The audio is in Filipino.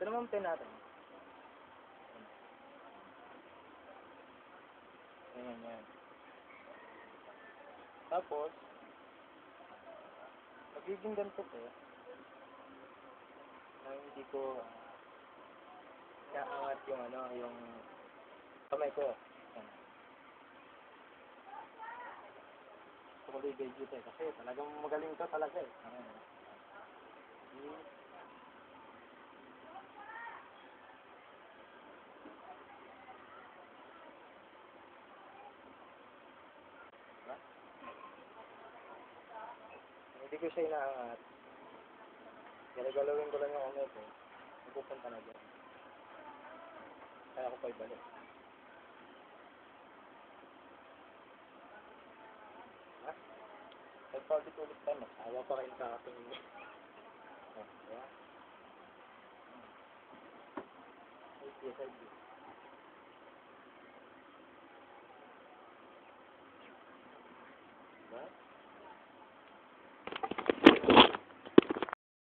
naman pen natin. Ayan, yan. Tapos, magiging ganito po. Na hindi ko naangat yung yung kamay ko. Ayan. Tuloy video tayo kasi talagang magaling ka talaga eh. Ayan. Hindi ko siya inaangat. Galagalawin ko lang yung kamay ko. Pupunta na dyan. Kaya ako pa ibalik. Ha? Nagpabit-ulit tayo. Masawa pa kayo sa aking Ayan. Yes, I do. Diba?